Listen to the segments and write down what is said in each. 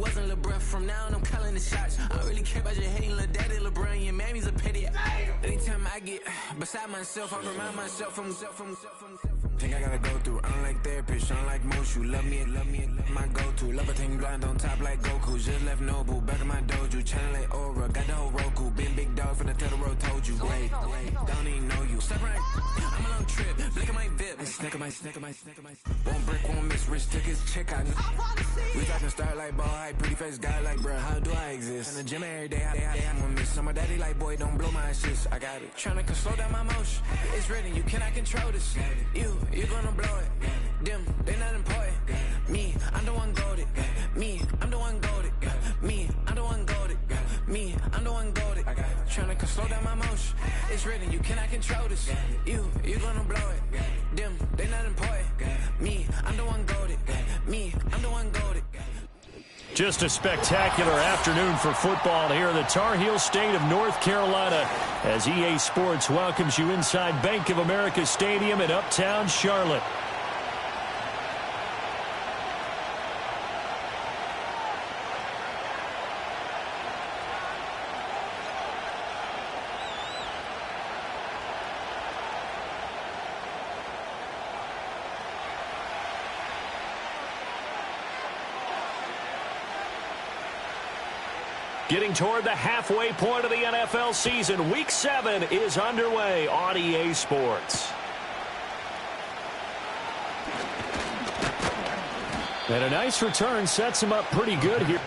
wasn't LeBron. From now on, I'm calling the shots. I don't really care about your hating, little daddy, LeBron. Your mammy's a pity. Anytime I get beside myself, I remind myself from. Think I gotta go through. I don't like therapist, I don't like most. You love me, my go-to. Love a thing blind on top like Goku. Just left Nobu, back in my dojo. Channel like Aura, got the whole Roku. Been big dog from the Tether Road, told you. Wait, don't even know you. Step right, I'm a long trip. Blick at my VIP. Snack of my. Won't break, won't miss. Rich took his check out. We talking start like ball high, pretty face guy like, bruh, how do I exist? In the gym every day, I'm gonna miss. So my daddy like, boy, don't blow my assist. I got it. Tryna slow down my motion. It's written, you cannot control this. You gonna blow it. Them, they not important. Me, I'm the one goated. Me, I'm the one goated. Me, I'm the one goated. Me, I'm the one goated. Tryna slow down my motion. It's written, you cannot control this. You gonna blow it. Them, they not important. Me, I'm the one goated. Me, I'm the one goated. Just a spectacular afternoon for football here in the Tar Heel state of North Carolina as EA Sports welcomes you inside Bank of America Stadium in Uptown Charlotte. Getting toward the halfway point of the NFL season, Week 7 is underway on EA Sports. And a nice return sets him up pretty good here.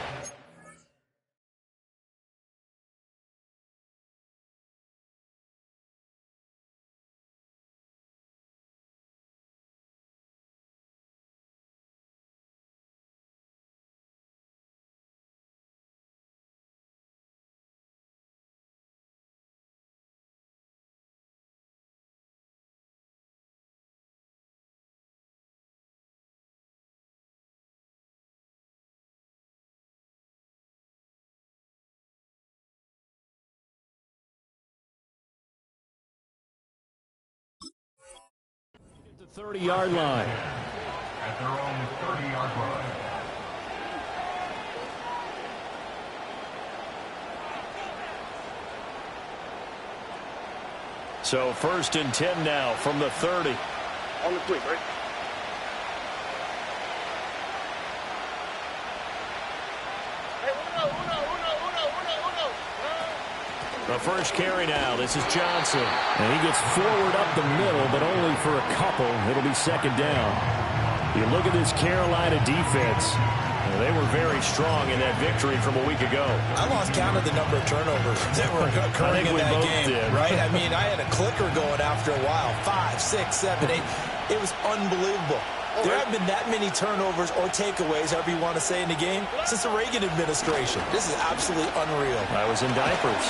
The 30-yard line. At their own 30-yard line. So 1st and 10 now from the 30. On the quick, right? The first carry now. This is Johnson. And he gets forward up the middle, but only for a couple. It'll be 2nd down. You look at this Carolina defense. They were very strong in that victory from a week ago. I lost count of the number of turnovers that were occurring in that game. Right? I mean, I had a clicker going after a while. 5, 6, 7, 8. It was unbelievable. There haven't been that many turnovers or takeaways, however you want to say, in the game since the Reagan administration. This is absolutely unreal. I was in diapers.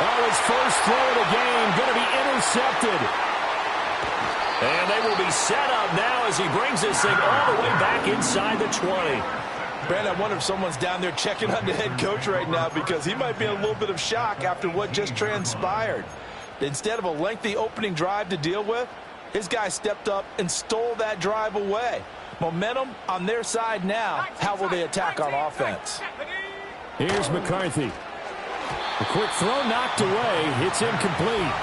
Oh, his first throw of the game going to be intercepted. And they will be set up now as he brings this thing all the way back inside the 20. Brand, I wonder if someone's down there checking on the head coach right now because he might be in a little bit of shock after what just transpired. Instead of a lengthy opening drive to deal with, his guy stepped up and stole that drive away. Momentum on their side now. How will they attack on offense? Here's McCarthy. A quick throw knocked away. It's incomplete.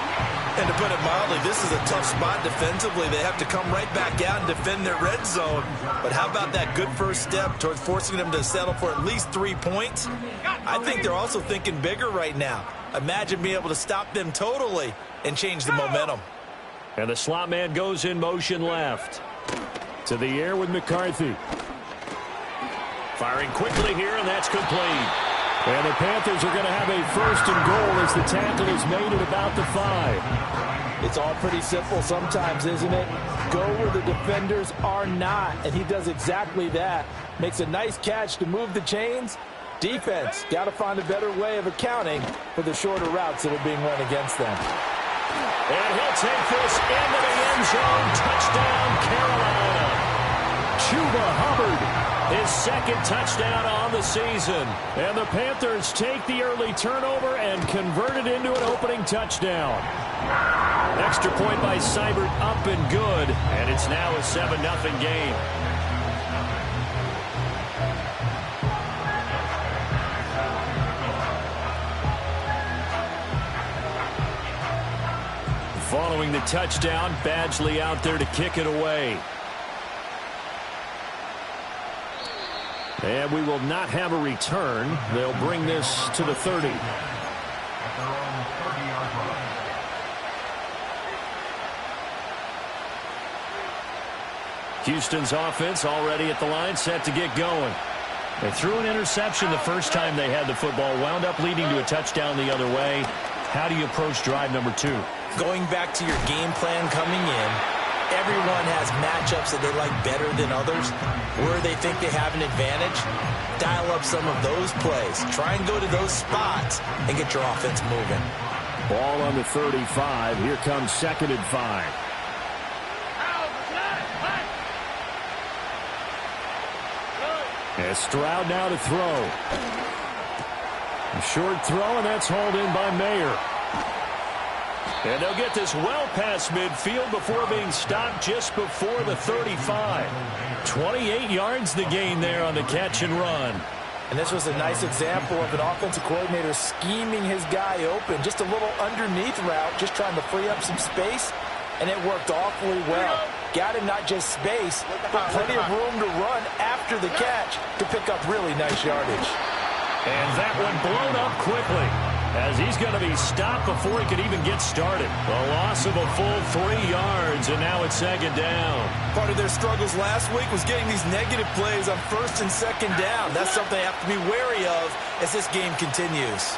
And to put it mildly, this is a tough spot defensively. They have to come right back out and defend their red zone. But how about that good first step towards forcing them to settle for at least 3 points? I think they're also thinking bigger right now. Imagine being able to stop them totally and change the momentum. And the slot man goes in motion left. To the air with McCarthy. Firing quickly here, and that's complete. And the Panthers are going to have a 1st and goal as the tackle is made at about the 5. It's all pretty simple sometimes, isn't it? Go where the defenders are not, and he does exactly that. Makes a nice catch to move the chains. Defense, got to find a better way of accounting for the shorter routes that are being run against them. And he'll take this into the end zone. Touchdown, Carolina. Chuba Hubbard. His 2nd touchdown on the season. And the Panthers take the early turnover and convert it into an opening touchdown. Extra point by Seibert up and good. And it's now a 7-0 game. following the touchdown. Badgley out there to kick it away. And we will not have a return. They'll bring this to the 30. At their own 30-yard line. Houston's offense already at the line, set to get going. They threw an interception the first time they had the football, wound up leading to a touchdown the other way. How do you approach drive number 2? Going back to your game plan coming in, everyone has matchups that they like better than others. Where they think they have an advantage, dial up some of those plays. Try and go to those spots and get your offense moving. Ball on the 35. Here comes 2nd and 5. As Stroud now to throw. A short throw, and that's hauled in by Mayer. And they'll get this well past midfield before being stopped just before the 35. 28 yards the gain there on the catch and run. And this was a nice example of an offensive coordinator scheming his guy open. Just a little underneath route, just trying to free up some space, and it worked awfully well. Got him not just space, but plenty of room to run after the catch to pick up really nice yardage. And that one blown up quickly, as he's going to be stopped before he could even get started. A loss of a full 3 yards, and now it's 2nd down. Part of their struggles last week was getting these negative plays on 1st and 2nd down. That's something they have to be wary of as this game continues.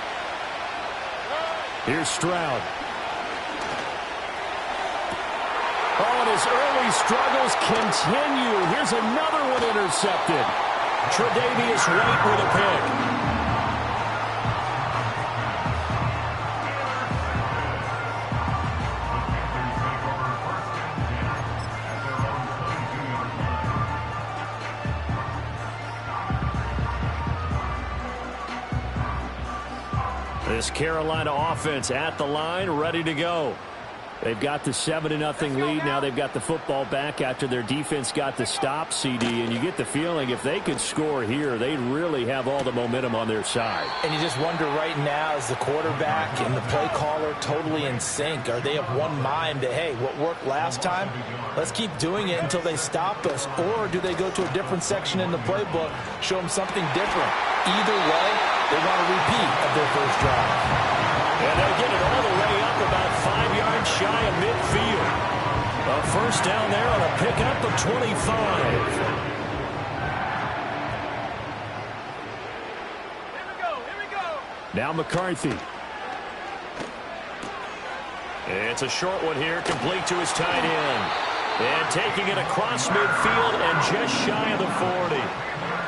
Here's Stroud. Oh, and his early struggles continue. Here's another one intercepted. Tre'Davious White with a pick. This Carolina offense at the line, ready to go. They've got the 7-0 lead. Now they've got the football back after their defense got the stop, CD. And you get the feeling if they could score here, they'd really have all the momentum on their side. And you just wonder right now, is the quarterback and the play caller totally in sync? Are they of one mind that, hey, what worked last time, let's keep doing it until they stop us? Or do they go to a different section in the playbook, show them something different? Either way, they want a repeat of their first drive. And they'll get it all the way up about 5 yards shy of midfield. A first down there on a pickup of 25. Here we go. Now McCarthy. It's a short one here, complete to his tight end. And taking it across midfield and just shy of the 40.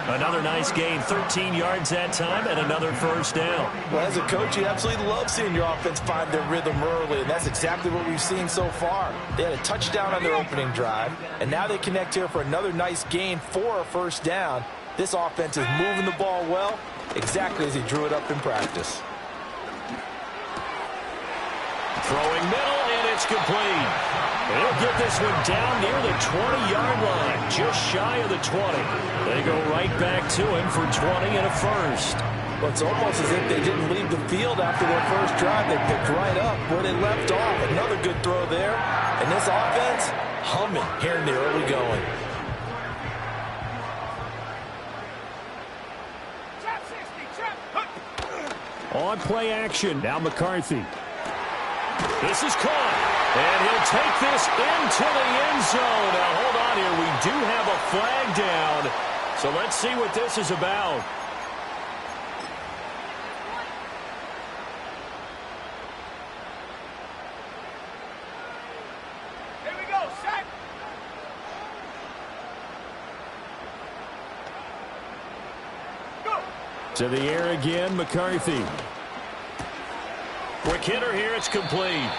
Another nice gain, 13 yards that time, and another first down. Well, as a coach, you absolutely love seeing your offense find their rhythm early, and that's exactly what we've seen so far. They had a touchdown on their opening drive, and now they connect here for another nice gain for a first down. This offense is moving the ball well, exactly as he drew it up in practice. Throwing middle, and it's complete. And he'll get this one down near the 20-yard line, just shy of the 20. They go right back to him for 20 and a first. Well, it's almost as if they didn't leave the field after their first drive. They picked right up where they left off. Another good throw there. And this offense, humming here in the early going. On play action, now McCarthy. This is caught, and he'll take this into the end zone. Now, hold on here. We do have a flag down, so let's see what this is about. Here we go, set. Go. To the air again, McCarthy. Quick hitter here, it's complete.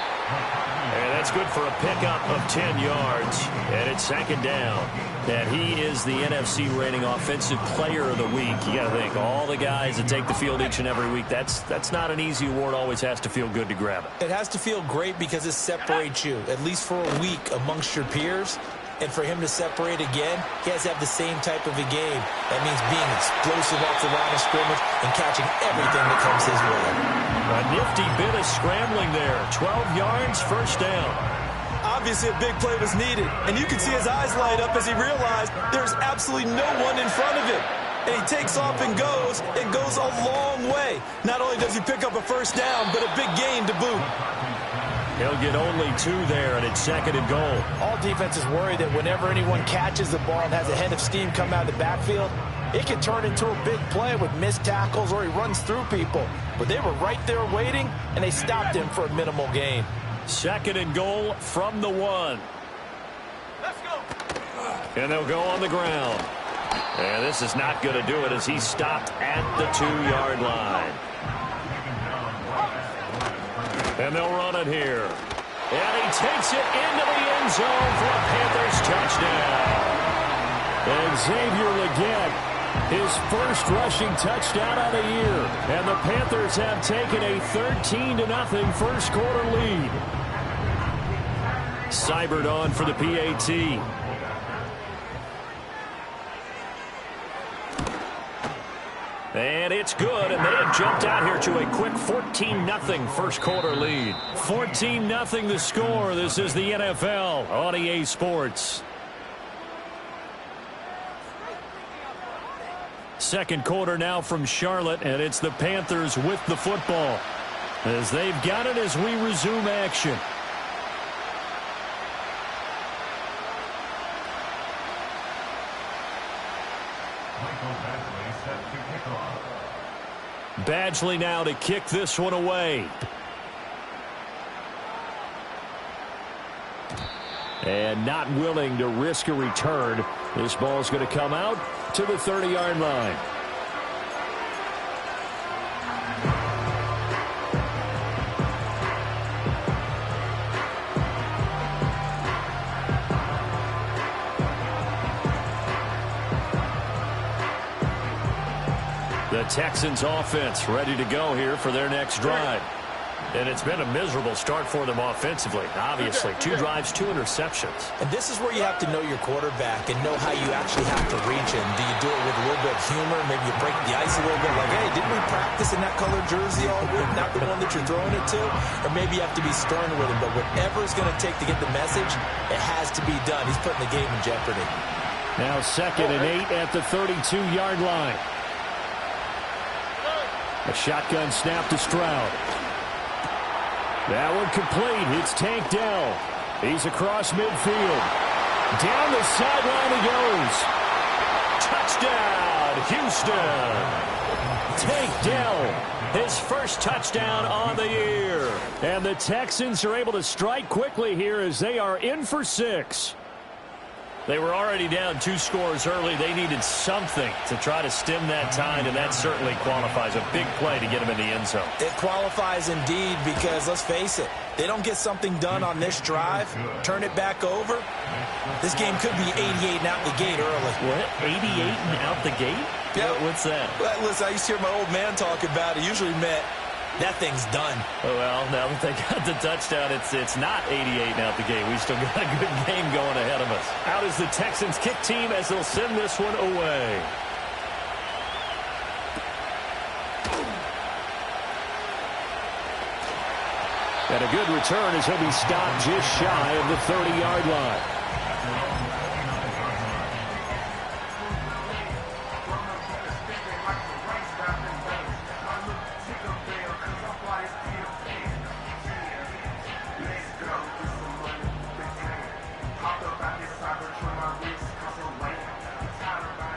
And that's good for a pickup of 10 yards. And it's 2nd down. And he is the NFC rating offensive player of the week. You got to think, all the guys that take the field each and every week, that's not an easy award. Always has to feel good to grab it. It has to feel great because it separates you, at least for a week, amongst your peers. And for him to separate again, he has to have the same type of a game. That means being explosive off the line of scrimmage and catching everything that comes his way. A nifty bit of scrambling there. 12 yards, first down. Obviously, a big play was needed, and you can see his eyes light up as he realized there's absolutely no one in front of him. And he takes off and goes a long way. Not only does he pick up a first down, but a big gain to boot. He'll get only 2 there, and it's 2nd and goal. All defenses worry that whenever anyone catches the ball and has a head of steam come out of the backfield, it can turn into a big play with missed tackles or he runs through people. But they were right there waiting, and they stopped him for a minimal gain. 2nd and goal from the 1. Let's go. And they'll go on the ground. And this is not going to do it as he's stopped at the 2-yard line. And they'll run it here. And he takes it into the end zone for a Panthers touchdown. And Xavier Legette, his first rushing touchdown of the year. And the Panthers have taken a 13-0 first quarter lead. Seibert on for the PAT. And it's good, and they have jumped out here to a quick 14-0 first quarter lead. 14-0 the score. This is the NFL on EA Sports. Second quarter now from Charlotte, and it's the Panthers with the football as they've got it as we resume action. Badgley now to kick this one away. And not willing to risk a return. This ball's going to come out to the 30-yard line. The Texans offense ready to go here for their next drive. And it's been a miserable start for them offensively. Obviously, 2 drives, 2 interceptions. And this is where you have to know your quarterback and know how you actually have to reach him. Do you do it with a little bit of humor? Maybe you break the ice a little bit like, hey, didn't we practice in that colored jersey all week? Not the one that you're throwing it to? Or maybe you have to be stern with him. But whatever it's going to take to get the message, it has to be done. He's putting the game in jeopardy. Now 2nd and 8 at the 32-yard line. A shotgun snap to Stroud. That one complete. It's Tank Dell. He's across midfield. Down the sideline he goes. Touchdown, Houston. Tank Dell, his first touchdown on the year. And the Texans are able to strike quickly here as they are in for 6. They were already down 2 scores early. They needed something to try to stem that tide, and that certainly qualifies. A big play to get them in the end zone. It qualifies indeed because, let's face it, they don't get something done on this drive, turn it back over, this game could be 88 and out the gate early. What? 88 and out the gate? Yeah. What's that? Well, listen, I used to hear my old man talk about it. Usually meant that thing's done. Oh, well, now that they got the touchdown, it's not 88 out the gate. We still got a good game going ahead of us. Out is the Texans kick team as they'll send this one away. And a good return as he'll be stopped just shy of the 30-yard line.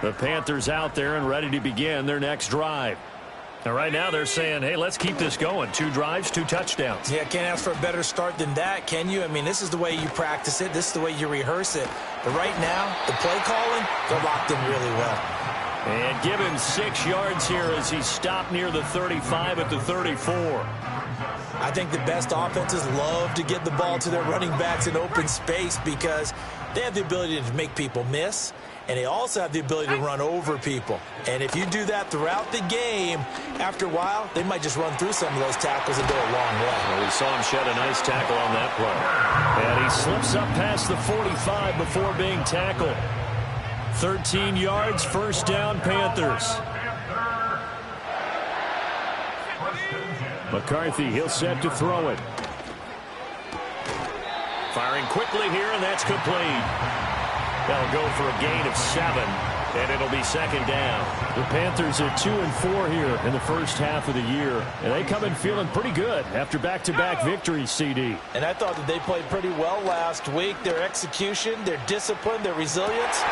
The Panthers out there and ready to begin their next drive. And right now they're saying, hey, let's keep this going. 2 drives, 2 touchdowns. Yeah, can't ask for a better start than that, can you? I mean, this is the way you practice it. This is the way you rehearse it. But right now, the play calling, they're locked in really well. And give him 6 yards here as he's stopped near the 35 at the 34. I think the best offenses love to get the ball to their running backs in open space because they have the ability to make people miss, and they also have the ability to run over people. And if you do that throughout the game, after a while, they might just run through some of those tackles and go a long way. Well, we saw him shed a nice tackle on that play. And he slips up past the 45 before being tackled. 13 yards, first down, Panthers. McCarthy, he'll set to throw it. Firing quickly here, and that's complete. That'll go for a gain of 7, and it'll be second down. The Panthers are 2-4 here in the first half of the year, and they come in feeling pretty good after back-to-back victories, CD. And I thought that they played pretty well last week. Their execution, their discipline, their resilience,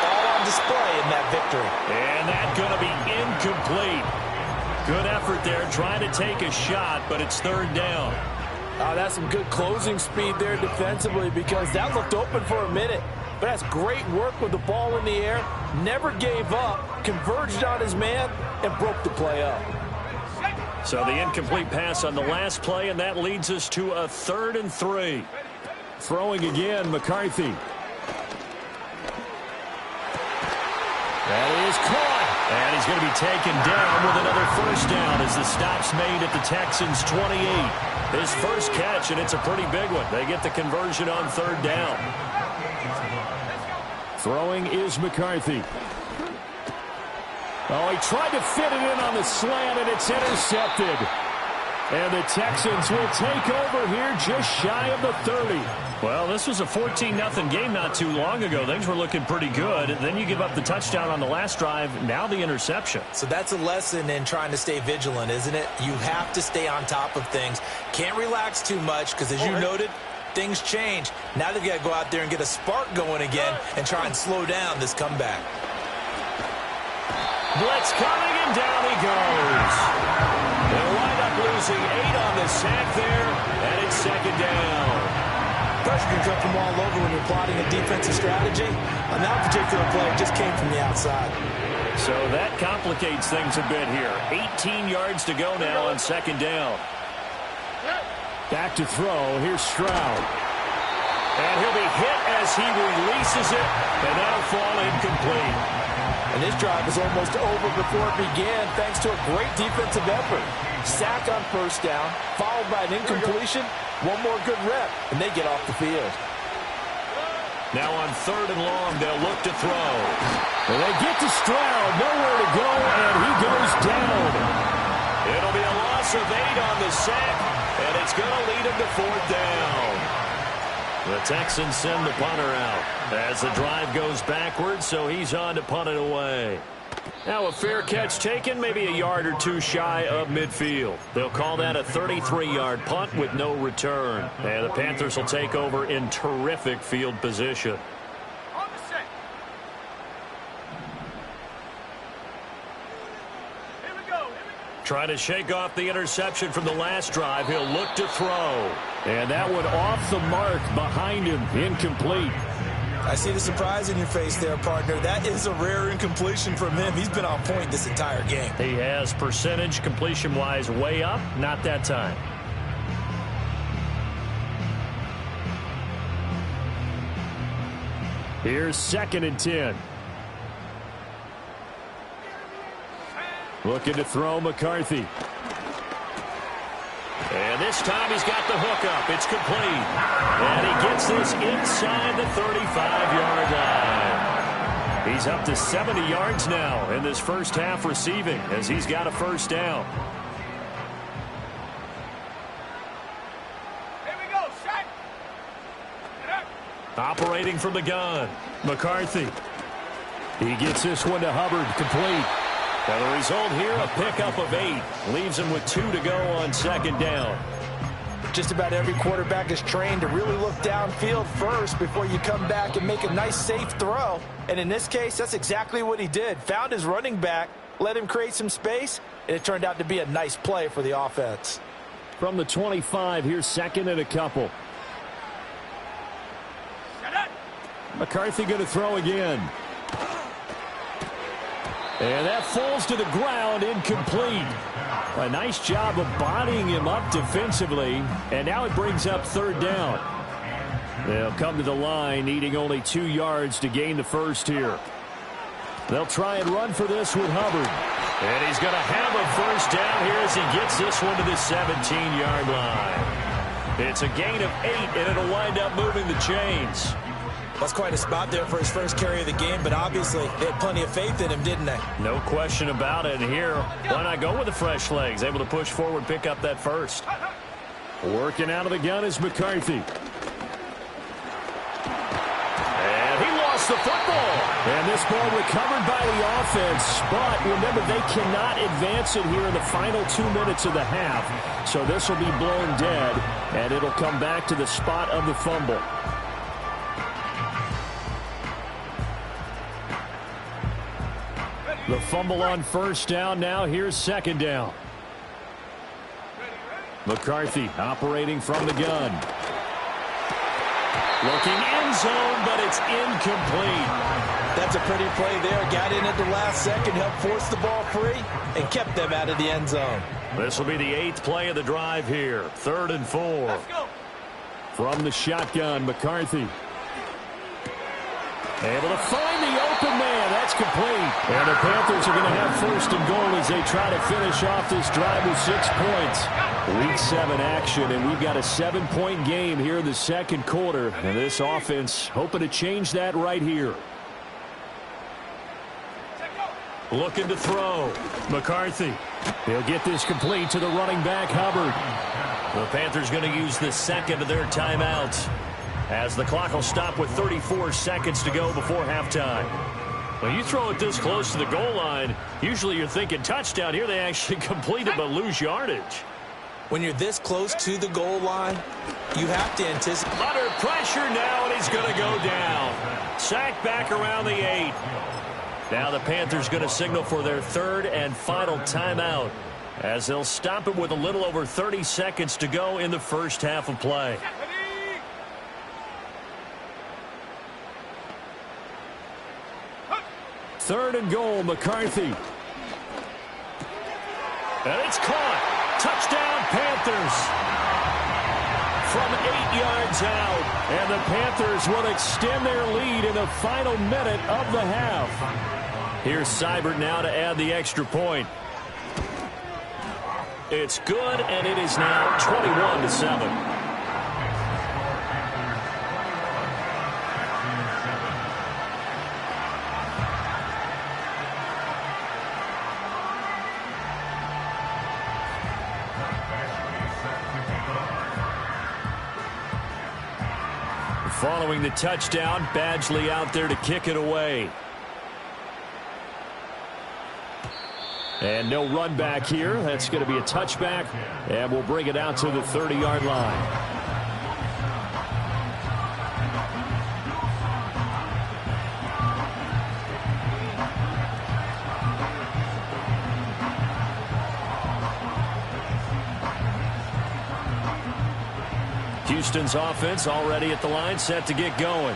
all on display in that victory. And that's going to be incomplete. Good effort there, trying to take a shot, but it's third down. That's some good closing speed there defensively, because that looked open for a minute. But that's great work with the ball in the air. Never gave up, converged on his man, and broke the play up. So the incomplete pass on the last play, and that leads us to a 3rd and 3. Throwing again, McCarthy. That is caught. And he's going to be taken down with another first down as the stop's made at the Texans' 28. His first catch, and it's a pretty big one. They get the conversion on third down. Throwing is McCarthy. Oh, he tried to fit it in on the slant, and it's intercepted. And the Texans will take over here just shy of the 30. Well, this was a 14-0 game not too long ago. Things were looking pretty good. And then you give up the touchdown on the last drive. Now the interception. So that's a lesson in trying to stay vigilant, isn't it? You have to stay on top of things. Can't relax too much because, as you noted, things change. Now they've got to go out there and get a spark going again and try and slow down this comeback. Blitz coming, and down he goes. They'll wind up losing 8 on the sack there, and it's second down. Pressure can come from all over when you're plotting a defensive strategy. On that particular play, it just came from the outside. So that complicates things a bit here. 18 yards to go now on second down. Back to throw. Here's Stroud. And he'll be hit as he releases it, and that'll fall incomplete. And this drive was almost over before it began, thanks to a great defensive effort. Sack on first down, followed by an incompletion. One more good rep, and they get off the field. Now on 3rd and long, they'll look to throw. And they get to Stroud, nowhere to go, and he goes down. It'll be a loss of 8 on the sack, and it's going to lead him to 4th down. The Texans send the punter out as the drive goes backwards, so he's on to punt it away. Now a fair catch taken, maybe a yard or 2 shy of midfield. They'll call that a 33-yard punt with no return. And the Panthers will take over in terrific field position. Trying to shake off the interception from the last drive. He'll look to throw. And that one off the mark behind him. Incomplete. I see the surprise in your face there, partner. That is a rare incompletion from him. He's been on point this entire game. He has percentage completion-wise way up. Not that time. Here's 2nd and 10. Looking to throw McCarthy. And this time he's got the hook up. It's complete. And he gets this inside the 35-yard line. He's up to 70 yards now in this first half receiving as he's got a first down. Here we go, set. Operating from the gun, McCarthy. He gets this one to Hubbard, complete. Now the result here, a pickup of 8. Leaves him with 2 to go on second down. Just about every quarterback is trained to really look downfield first before you come back and make a nice, safe throw. And in this case, that's exactly what he did. Found his running back, let him create some space, and it turned out to be a nice play for the offense. From the 25, here's 2nd and a couple. McCarthy going to throw again. And that falls to the ground, incomplete. A nice job of bodying him up defensively. And now it brings up 3rd down. They'll come to the line, needing only 2 yards to gain the first here. They'll try and run for this with Hubbard. And he's going to have a first down here as he gets this one to the 17-yard line. It's a gain of 8, and it'll wind up moving the chains. That's quite a spot there for his first carry of the game, but obviously they had plenty of faith in him, didn't they? No question about it. And here, why not go with the fresh legs? Able to push forward, pick up that first. Working out of the gun is McCarthy. gets the football. And this ball recovered by the offense, but remember, they cannot advance it here in the final 2 minutes of the half. So this will be blown dead, and it'll come back to the spot of the fumble. The fumble on first down. Now here's second down. McCarthy operating from the gun. Looking end zone, but it's incomplete. That's a pretty play there. Got in at the last second, helped force the ball free, and kept them out of the end zone. This will be the 8th play of the drive here. 3rd and 4. From the shotgun, McCarthy. Able to find the open man. That's complete. And the Panthers are going to have first and goal as they try to finish off this drive with 6 points. Week 7 action, and we've got a 7-point game here in the second quarter. And this offense hoping to change that right here. Looking to throw. McCarthy. He'll get this complete to the running back, Hubbard. The Panthers going to use the second of their timeouts, as the clock will stop with 34 seconds to go before halftime. When you throw it this close to the goal line, usually you're thinking touchdown. Here they actually complete it but lose yardage. When you're this close to the goal line, you have to anticipate. Under pressure now, and he's going to go down. Sacked back around the 8. Now the Panthers going to signal for their 3rd and final timeout, as they'll stop it with a little over 30 seconds to go in the first half of play. Third and goal, McCarthy. And it's caught. Touchdown, Panthers. From 8 yards out. And the Panthers will extend their lead in the final minute of the half. Here's Seibert now to add the extra point. It's good, and it is now 21-7. Following the touchdown, Badgley out there to kick it away. And no run back here. That's going to be a touchback, and we'll bring it out to the 30-yard line. Houston's offense already at the line, set to get going.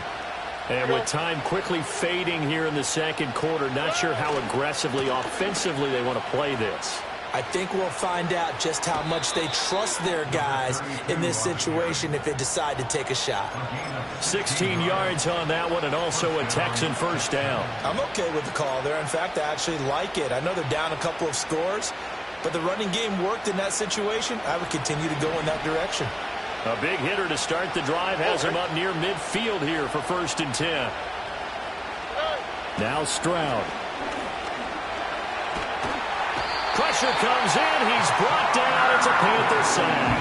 And with time quickly fading here in the second quarter, not sure how aggressively, offensively they want to play this. I think we'll find out just how much they trust their guys in this situation if they decide to take a shot. 16 yards on that one, and also a Texan first down. I'm okay with the call there. In fact, I actually like it. I know they're down a couple of scores, but the running game worked in that situation. I would continue to go in that direction. A big hitter to start the drive has him up near midfield here for 1st and 10. Now Stroud. Pressure comes in. He's brought down. It's a Panther sack.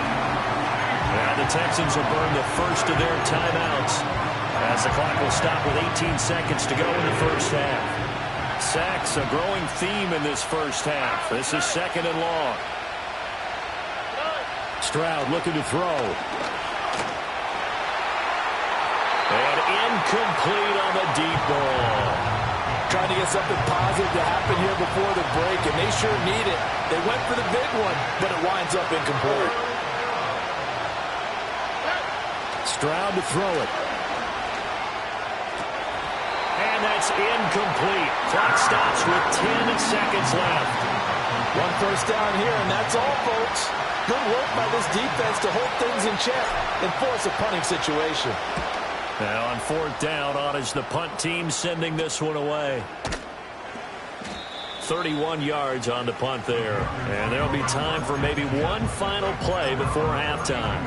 And the Texans will burn the first of their timeouts, as the clock will stop with 18 seconds to go in the first half. Sacks, a growing theme in this first half. This is 2nd and long. Stroud looking to throw. And incomplete on the deep ball. Trying to get something positive to happen here before the break, and they sure need it. They went for the big one, but it winds up incomplete. Stroud to throw it. And that's incomplete. Clock stops with 10 seconds left. 1 first down here, and that's all, folks. Good work by this defense to hold things in check and force a punting situation. Now on 4th down, on is the punt team sending this one away. 31 yards on the punt there. And there'll be time for maybe one final play before halftime.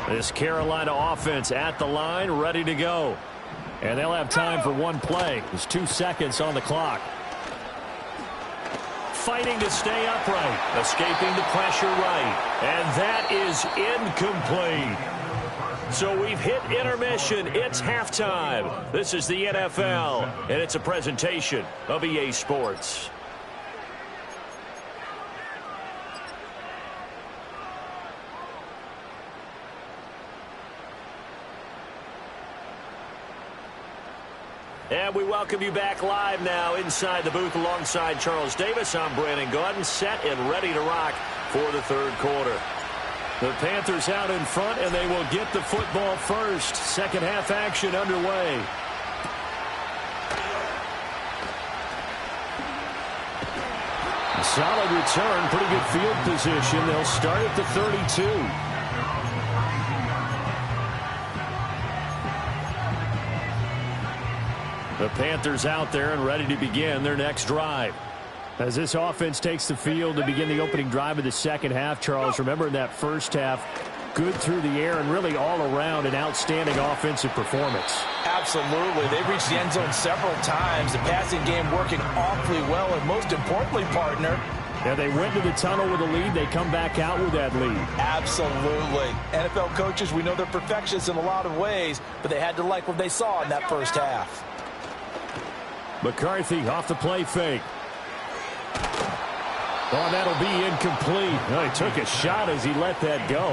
This Carolina offense at the line, ready to go. And they'll have time for one play. There's 2 seconds on the clock. fighting to stay upright. Escaping the pressure right. And that is incomplete. So we've hit intermission. It's halftime. This is the NFL, and it's a presentation of EA Sports. And we welcome you back live now inside the booth alongside Charles Davis. I'm Brandon Gaudin, set and ready to rock for the third quarter. The Panthers out in front, and they will get the football first. Second half action underway. Solid return, pretty good field position. They'll start at the 32. The Panthers out there and ready to begin their next drive. As this offense takes the field to begin the opening drive of the second half, Charles, remember in that first half, good through the air and really all around an outstanding offensive performance. Absolutely. They've reached the end zone several times. The passing game working awfully well, and most importantly, partner, yeah, they went to the tunnel with a lead. They come back out with that lead. Absolutely. NFL coaches, we know they're perfectionists in a lot of ways, but they had to like what they saw in that first half. McCarthy off the play fake. Oh, that'll be incomplete. Oh, he took a shot as he let that go.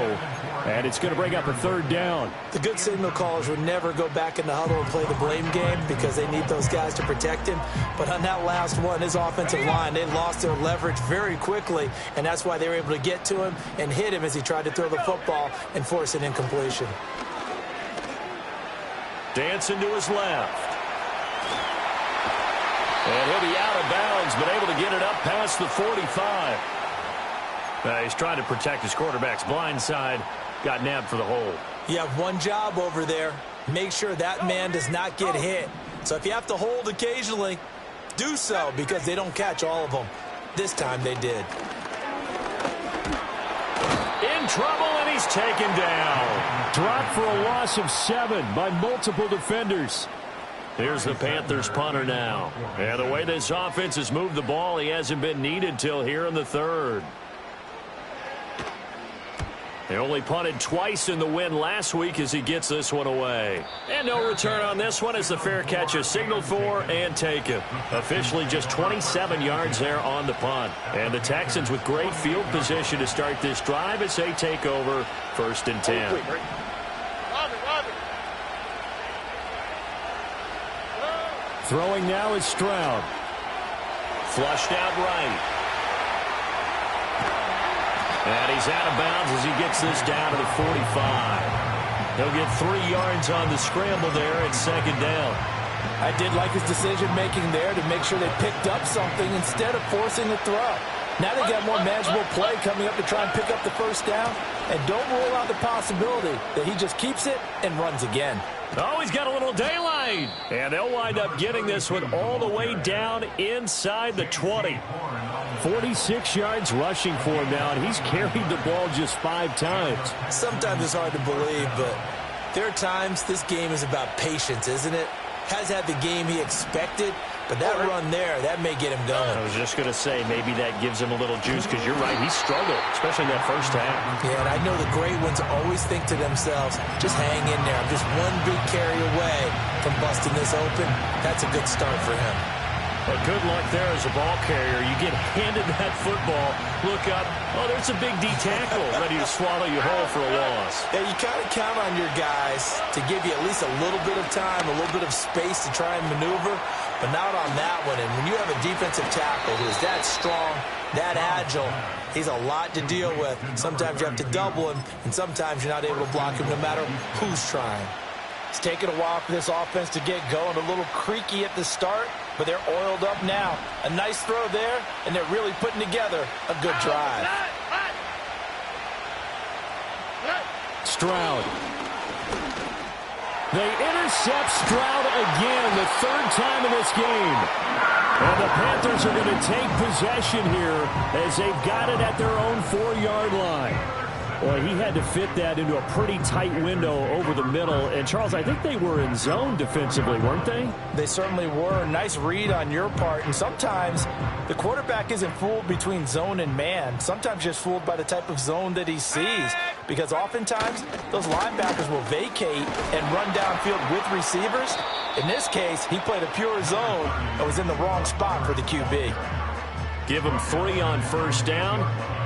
And it's going to bring up a third down. The good signal callers would never go back in the huddle and play the blame game because they need those guys to protect him. But on that last one, his offensive line, they lost their leverage very quickly, and that's why they were able to get to him and hit him as he tried to throw the football and force an incompletion. Dancing to his left. And he'll be out of bounds, but able to get it up past the 45. He's trying to protect his quarterback's blind side. Got nabbed for the hold. You have one job over there. Make sure that man does not get hit. So if you have to hold occasionally, do so because they don't catch all of them. This time they did. In trouble, and he's taken down. Dropped for a loss of 7 by multiple defenders. Here's the Panthers punter now. And the way this offense has moved the ball, he hasn't been needed till here in the third. They only punted twice in the win last week as he gets this one away. And no return on this one as the fair catch is signaled for and taken. Officially just 27 yards there on the punt. And the Texans with great field position to start this drive as they take over 1st and 10. Throwing now is Stroud. Flushed out right. And he's out of bounds as he gets this down to the 45. He'll get 3 yards on the scramble there at 2nd down. I did like his decision-making there to make sure they picked up something instead of forcing the throw. Now they got more manageable play coming up to try and pick up the first down. And don't rule out the possibility that he just keeps it and runs again. Oh, he's got a little daylight. And they'll wind up getting this one all the way down inside the 20. 46 yards rushing for him now, and he's carried the ball just 5 times. Sometimes it's hard to believe, but there are times this game is about patience, isn't it? Has had the game he expected, but that run there, that may get him going. I was just going to say, maybe that gives him a little juice, because you're right, he struggled, especially in that first half. Yeah, and I know the great ones always think to themselves, just hang in there. I'm just one big carry away from busting this open. That's a good start for him. But good luck there as a ball carrier. You get handed that football, look up, oh, there's a big D tackle ready to swallow you whole for a loss. Yeah, you kind of count on your guys to give you at least a little bit of time, a little bit of space to try and maneuver, but not on that one. And when you have a defensive tackle who is that strong, that agile, he's a lot to deal with. Sometimes you have to double him, and sometimes you're not able to block him no matter who's trying. It's taken a while for this offense to get going. A little creaky at the start, but they're oiled up now. A nice throw there, and they're really putting together a good drive. Stroud. They intercept Stroud again, the 3rd time in this game. And the Panthers are going to take possession here as they've got it at their own 4-yard line. Well, he had to fit that into a pretty tight window over the middle. And, Charles, I think they were in zone defensively, weren't they? They certainly were. Nice read on your part. And sometimes the quarterback isn't fooled between zone and man. Sometimes just fooled by the type of zone that he sees. Because oftentimes, those linebackers will vacate and run downfield with receivers. In this case, he played a pure zone and was in the wrong spot for the QB. Give him 3 on first down.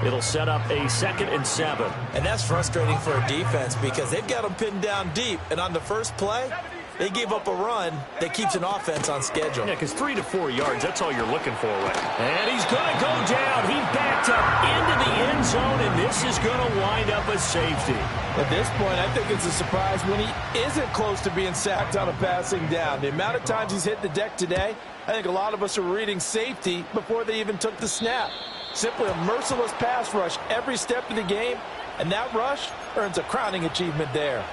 It'll set up a 2nd and 7. And that's frustrating for a defense because they've got them pinned down deep. And on the first play, they gave up a run that keeps an offense on schedule. Yeah, because 3 to 4 yards, that's all you're looking for, right? And he's going to go down. He backed up into the end zone, and this is going to wind up a safety. At this point, I think it's a surprise when he isn't close to being sacked on a passing down. The amount of times he's hit the deck today, I think a lot of us are reading safety before they even took the snap. Simply a merciless pass rush every step of the game, and that rush earns a crowning achievement there.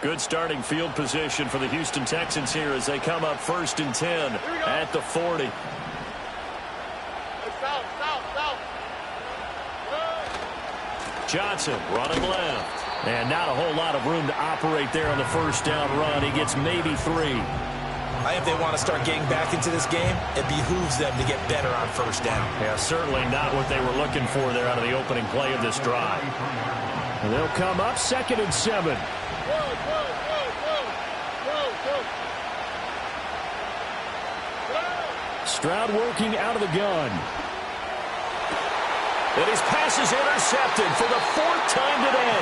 Good starting field position for the Houston Texans here as they come up 1st and 10 at the 40. Johnson running left. And not a whole lot of room to operate there on the first down run. He gets maybe 3. I think if they want to start getting back into this game, it behooves them to get better on first down. Yeah, certainly not what they were looking for there out of the opening play of this drive. And they'll come up 2nd and 7. Stroud working out of the gun. And his pass is intercepted for the 4th time today.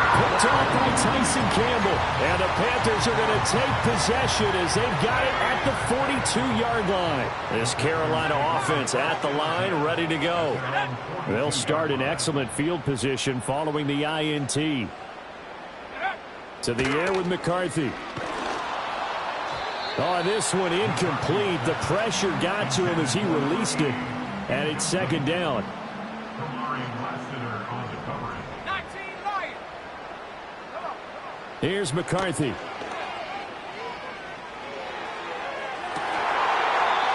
Picked off by Tyson Campbell. And the Panthers are going to take possession as they've got it at the 42-yard line. This Carolina offense at the line, ready to go. They'll start in excellent field position following the INT. To the air with McCarthy. Oh, this one incomplete. The pressure got to him as he released it. And it's 2nd down. Here's McCarthy.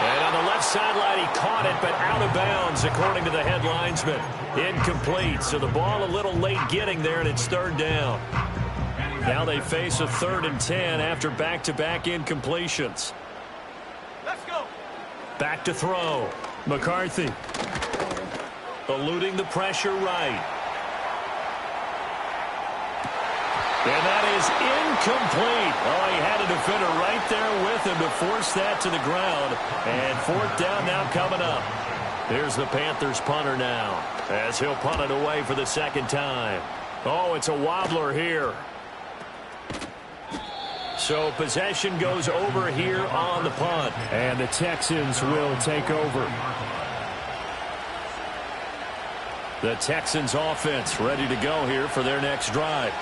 And on the left sideline, he caught it, but out of bounds, according to the head linesman. Incomplete, so the ball a little late getting there, and it's 3rd down. Now they face a 3rd and 10 after back-to-back incompletions. Let's go. Back to throw. McCarthy. Eluding the pressure right. And that is incomplete. Oh, he had a defender right there with him to force that to the ground. And 4th down now coming up. Here's the Panthers punter now as he'll punt it away for the 2nd time. Oh, it's a wobbler here. So possession goes over here on the punt. And the Texans will take over. The Texans offense ready to go here for their next drive.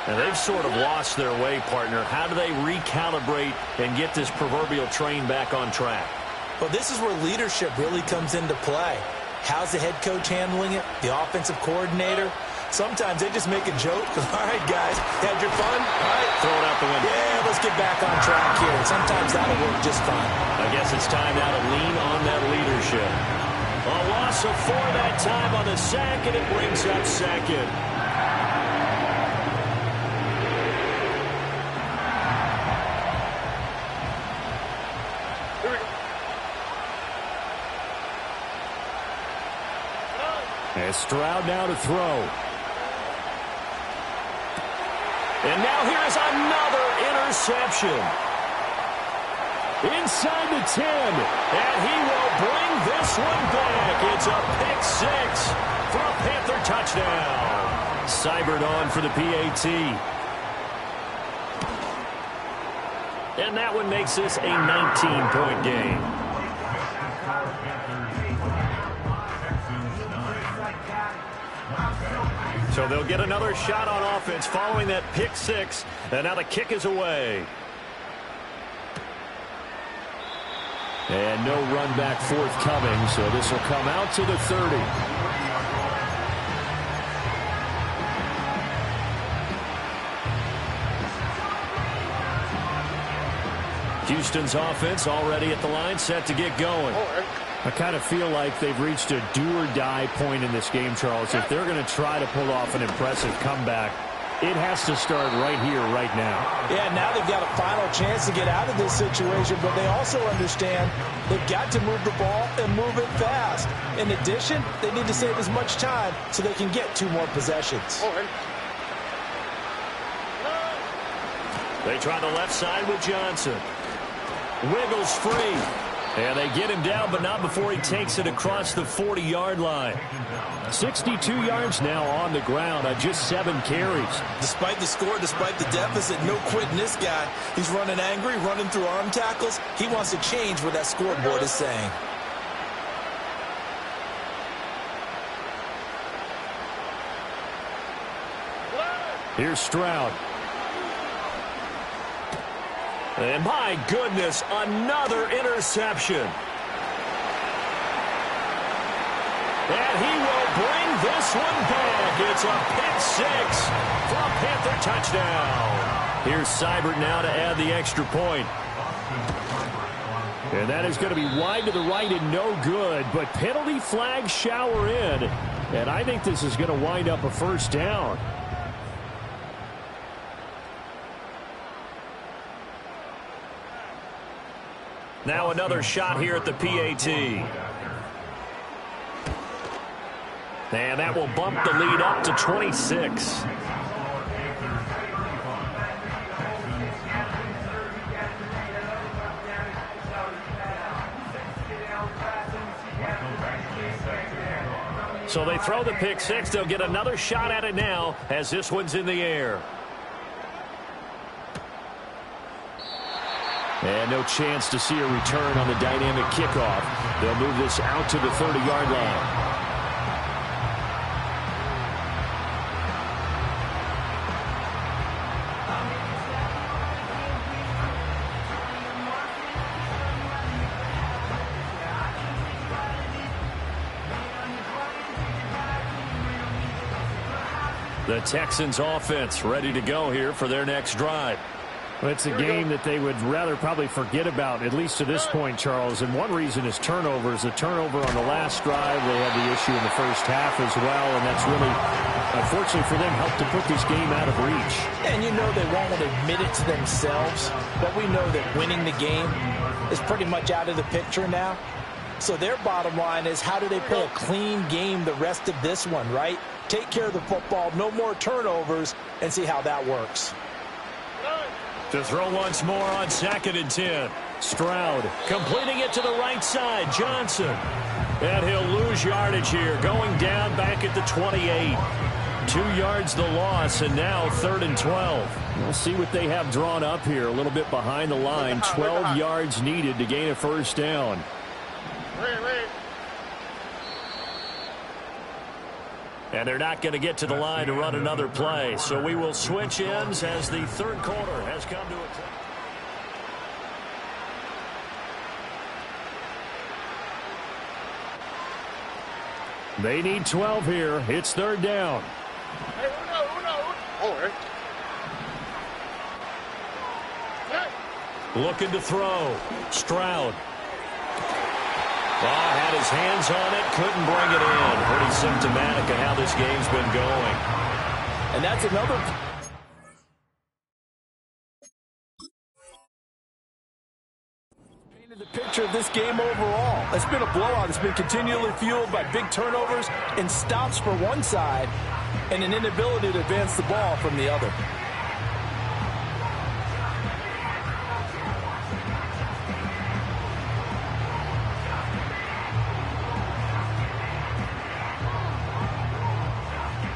And they've sort of lost their way, partner. How do they recalibrate and get this proverbial train back on track? Well, this is where leadership really comes into play. How's the head coach handling it? The offensive coordinator? Sometimes they just make a joke. All right, guys, had your fun? All right. Throw it out the window. Yeah, let's get back on track here. And sometimes that'll work just fine. I guess it's time now to lean on that leadership. A loss of 4 that time on the sack, and it brings up 2nd. As Stroud now to throw. And now here's another interception. Inside the 10. And he will bring this one back. It's a pick 6 for a Panther touchdown. Seibert on for the PAT. And that one makes this a 19-point game. So they'll get another shot on offense following that pick 6. And now the kick is away. And no run back forthcoming, so this will come out to the 30. Houston's offense already at the line, set to get going. I kind of feel like they've reached a do-or-die point in this game, Charles. If they're going to try to pull off an impressive comeback, it has to start right here, right now. Yeah, now they've got a final chance to get out of this situation, but they also understand they've got to move the ball and move it fast. In addition, they need to save as much time so they can get 2 more possessions. They try the left side with Johnson. Wiggles free. And they get him down, but not before he takes it across the 40-yard line. 62 yards now on the ground on just 7 carries. Despite the score, despite the deficit, no quitting this guy. He's running angry, running through arm tackles. He wants to change what that scoreboard is saying. Here's Stroud. And my goodness, another interception. And he will bring this one back. It's a pick 6 for a Panther touchdown. Here's Seibert now to add the extra point. And that is going to be wide to the right and no good, but penalty flags shower in. And I think this is going to wind up a first down. Now another shot here at the PAT. And that will bump the lead up to 26. So they throw the pick 6. They'll get another shot at it now as this one's in the air. And no chance to see a return on the dynamic kickoff. They'll move this out to the 30-yard line. The Texans offense ready to go here for their next drive. Well, it's a game that they would rather probably forget about, at least to this point, Charles. And one reason is turnovers. The turnover on the last drive, they had the issue in the first half as well. And that's really, unfortunately for them, helped to put this game out of reach. And you know they won't admit it to themselves, but we know that winning the game is pretty much out of the picture now. So their bottom line is, how do they play a clean game the rest of this one, right? Take care of the football, no more turnovers, and see how that works. To throw once more on 2nd and 10. Stroud completing it to the right side. Johnson. And he'll lose yardage here. Going down back at the 28. 2 yards the loss, and now 3rd and 12. We'll see what they have drawn up here. A little bit behind the line. 12 yards needed to gain a first down. And they're not going to get to the line to run another play. So we will switch ends as the third quarter has come to a close. They need 12 here. It's 3rd down. Looking to throw. Stroud. Had his hands on it, couldn't bring it in. Pretty symptomatic of how this game's been going. And that's another... painted the picture of this game overall. It's been a blowout. It's been continually fueled by big turnovers and stops for one side and an inability to advance the ball from the other.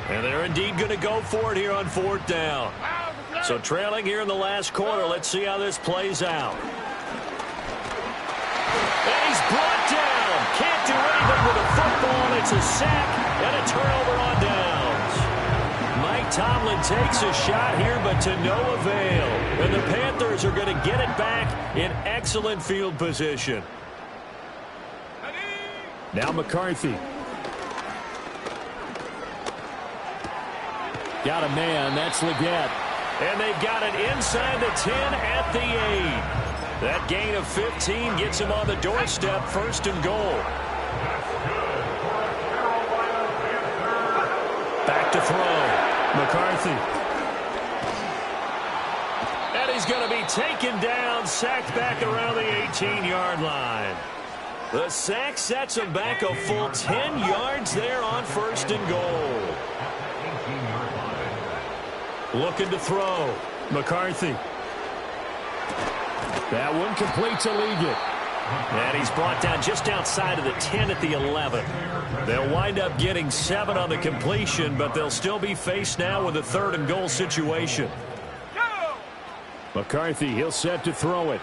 And they're indeed going to go for it here on 4th down. So trailing here in the last quarter. Let's see how this plays out. And he's brought down. Can't do anything with a football. It's a sack and a turnover on downs. Mike Tomlin takes a shot here, but to no avail. And the Panthers are going to get it back in excellent field position. Now McCarthy. Got a man, that's Leggett. And they've got it inside the 10 at the That gain of 15 gets him on the doorstep, 1st and goal. Back to throw. McCarthy. And he's going to be taken down, sacked back around the 18-yard line. The sack sets him back a full 10 yards there on 1st and goal. Looking to throw. McCarthy. That one complete to Liggett. And he's brought down just outside of the 10 at the 11. They'll wind up getting 7 on the completion, but they'll still be faced now with a 3rd and goal situation. McCarthy, he'll set to throw it.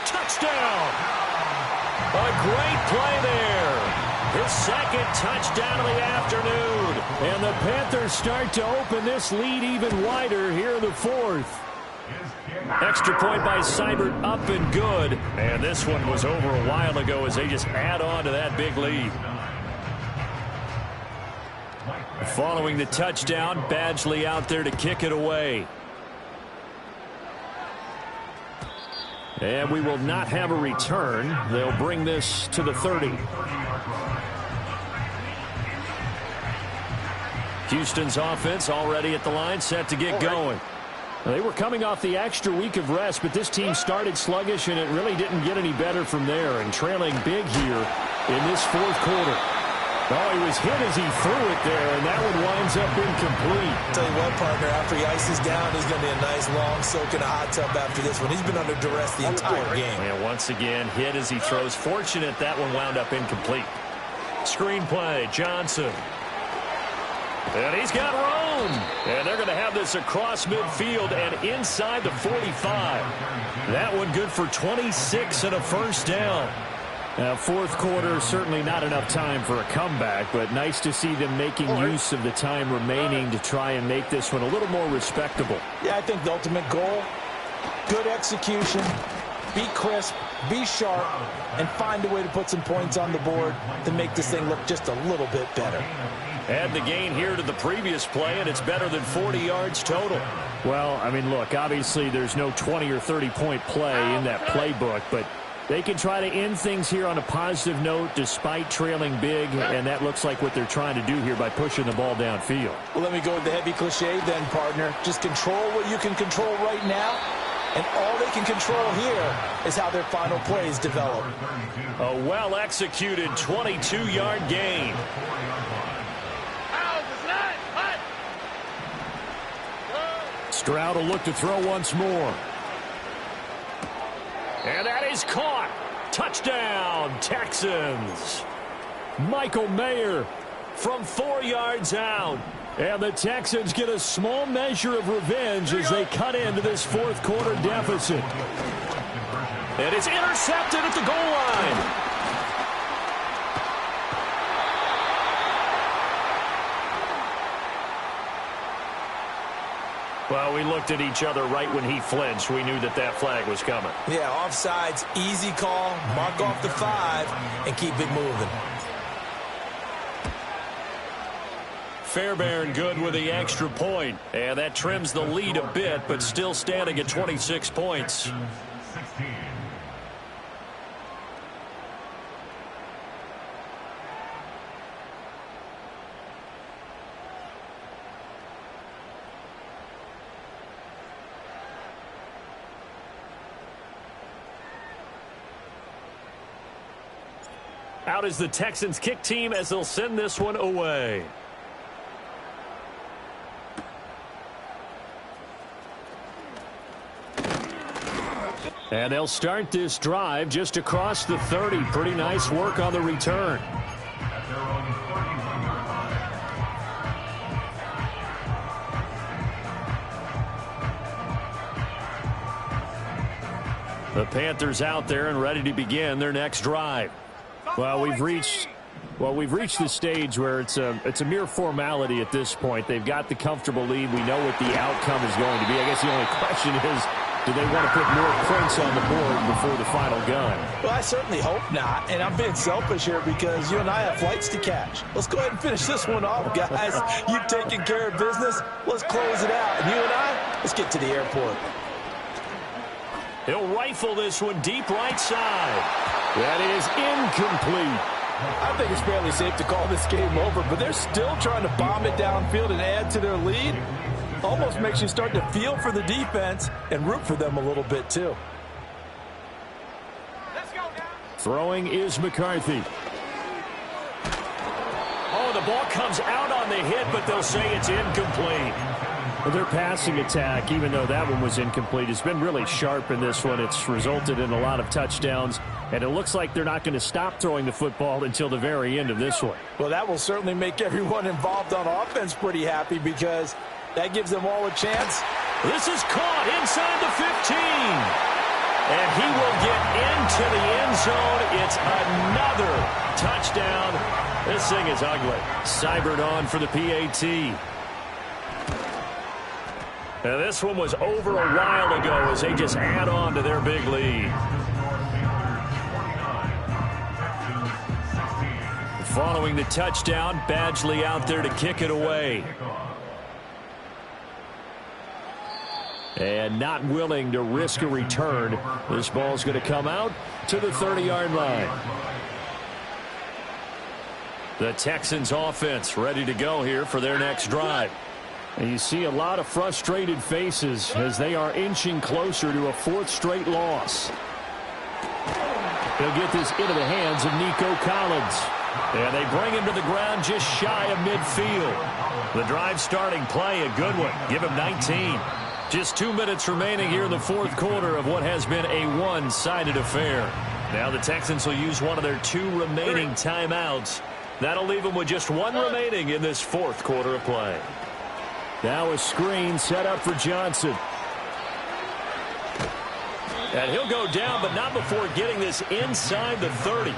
Touchdown! A great play there. His 2nd touchdown of the afternoon. And the Panthers start to open this lead even wider here in the 4th. Extra point by Seibert, up and good. And this one was over a while ago as they just add on to that big lead. Following the touchdown, Badgley out there to kick it away. And we will not have a return. They'll bring this to the 30. Houston's offense already at the line, set to get going. They were coming off the extra week of rest, but this team started sluggish, and it really didn't get any better from there, and trailing big here in this 4th quarter. Oh, he was hit as he threw it there, and that one winds up incomplete. Tell you what, partner, after he ices down, he's going to be a nice long soak in a hot tub after this one. He's been under duress the entire game. And once again, hit as he throws. Fortunate that one wound up incomplete. Screen play, Johnson. And he's got room. And they're going to have this across midfield and inside the 45. That one good for 26 and a 1st down. Now, 4th quarter, certainly not enough time for a comeback, but nice to see them making use of the time remaining to try and make this one a little more respectable. Yeah, I think the ultimate goal, good execution, be crisp, be sharp, and find a way to put some points on the board to make this thing look just a little bit better. Add the gain here to the previous play, and it's better than 40 yards total. Well, I mean, look, obviously there's no 20 or 30-point play in that playbook, but they can try to end things here on a positive note despite trailing big, and that looks like what they're trying to do here by pushing the ball downfield. Well, let me go with the heavy cliche then, partner. Just control what you can control right now, and all they can control here is how their final plays develop. A well-executed 22-yard gain. Stroud will look to throw once more. And that is caught. Touchdown, Texans. Michael Mayer from 4 yards out. And the Texans get a small measure of revenge as they cut into this 4th quarter deficit. And it's intercepted at the goal line. Well, we looked at each other right when he flinched. We knew that that flag was coming. Yeah, offsides, easy call, mark off the 5, and keep it moving. Fairbairn good with the extra point. And that trims the lead a bit, but still standing at 26 points. Out is the Texans kick team as they'll send this one away. And they'll start this drive just across the 30. Pretty nice work on the return. The Panthers out there and ready to begin their next drive. Well, we've reached the stage where it's a mere formality at this point. They've got the comfortable lead. We know what the outcome is going to be. I guess the only question is, do they want to put more points on the board before the final gun? Well, I certainly hope not. And I'm being selfish here because you and I have flights to catch. Let's go ahead and finish this one off, guys. You've taken care of business. Let's close it out. And you and I, let's get to the airport. He'll rifle this one deep right side. That is incomplete. I think it's fairly safe to call this game over, but they're still trying to bomb it downfield and add to their lead. Almost makes you start to feel for the defense and root for them a little bit too. Let's go now. Throwing is McCarthy. Oh, the ball comes out on the hit, but they'll say it's incomplete. Well, their passing attack, even though that one was incomplete, has been really sharp in this one. It's resulted in a lot of touchdowns, and it looks like they're not going to stop throwing the football until the very end of this one. Well, that will certainly make everyone involved on offense pretty happy because that gives them all a chance. This is caught inside the 15. And he will get into the end zone. It's another touchdown. This thing is ugly. Cybered on for the PAT. Now, this one was over a while ago as they just add on to their big lead. Following the touchdown, Badgley out there to kick it away. And not willing to risk a return. This ball's going to come out to the 30-yard line. The Texans offense ready to go here for their next drive. And you see a lot of frustrated faces as they are inching closer to a fourth straight loss. They'll get this into the hands of Nico Collins. And they bring him to the ground just shy of midfield. The drive starting play, a good one. Give him 19. Just 2 minutes remaining here in the fourth quarter of what has been a one-sided affair. Now the Texans will use one of their 2 remaining timeouts. That'll leave them with just 1 remaining in this fourth quarter of play. Now a screen set up for Johnson. And he'll go down, but not before getting this inside the 30.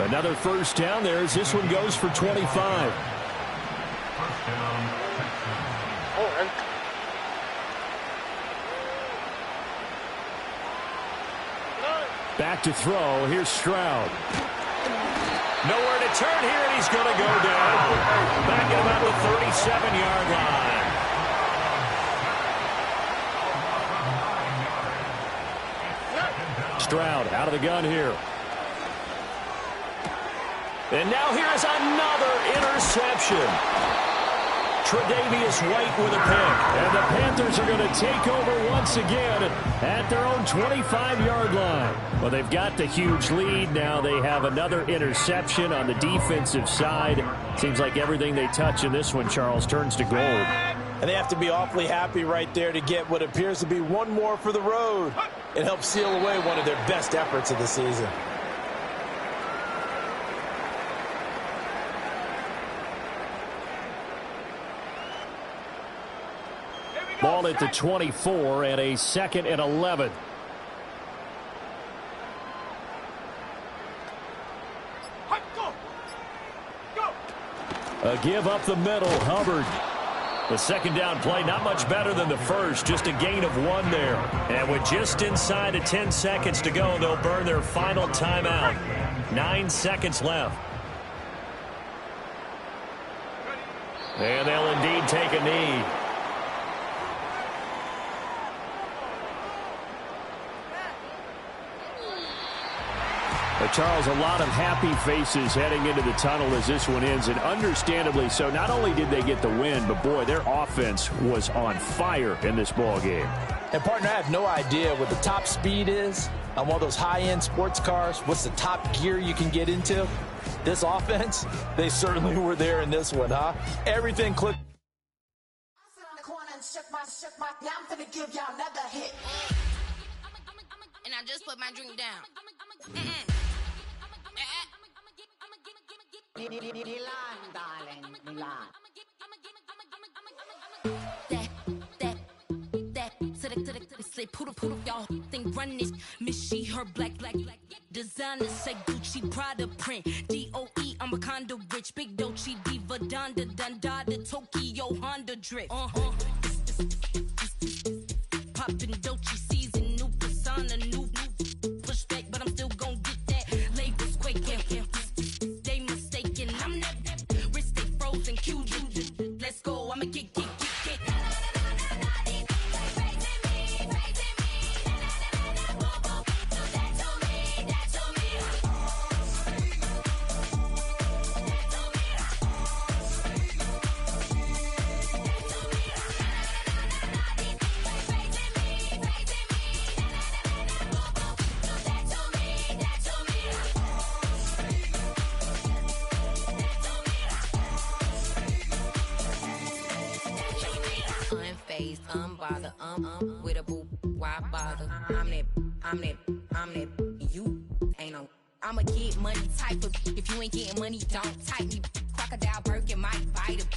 Another first down there as this one goes for 25. Back to throw. Here's Stroud. Nowhere to turn here, and he's going to go down. Back at about the 37-yard line. Stroud out of the gun here. And now here's another interception. Tre'Davious White with a pick. And the Panthers are going to take over once again at their own 25-yard line. Well, they've got the huge lead. Now they have another interception on the defensive side. Seems like everything they touch in this one, Charles, turns to gold. And they have to be awfully happy right there to get what appears to be one more for the road. It helps seal away one of their best efforts of the season. Ball at the 24 and a 2nd and 11. A give up the middle, Hubbard. The second down play, not much better than the first, just a gain of 1 there. And with just inside of 10 seconds to go, they'll burn their final timeout. 9 seconds left. And they'll indeed take a knee. Charles, a lot of happy faces heading into the tunnel as this one ends, and understandably so. Not only did they get the win, but boy, their offense was on fire in this ball game. And partner, I have no idea what the top speed is on one of those high-end sports cars. What's the top gear you can get into? This offense, they certainly were there in this one, huh? Everything clicked. I sit on the corner and shook my, now I'm finna give y'all another hit. And I just put my drink down. Milan, darling, Milan. Say poodle, y'all think run this. Miss she, her black. Designer say Gucci, Prada print. DOE, I'm a condo rich. Big Dolce, Diva, Donda, Tokyo, Honda drip. Poppin' Dolce season, new persona, new pushback, but I'm still gon' get that. Labels quaking, they mistaken. I'm that wrist stay frozen, QU. Let's go, I'ma get. bother, with a boo, why bother? I'm that, you ain't no. I'm a kid money type of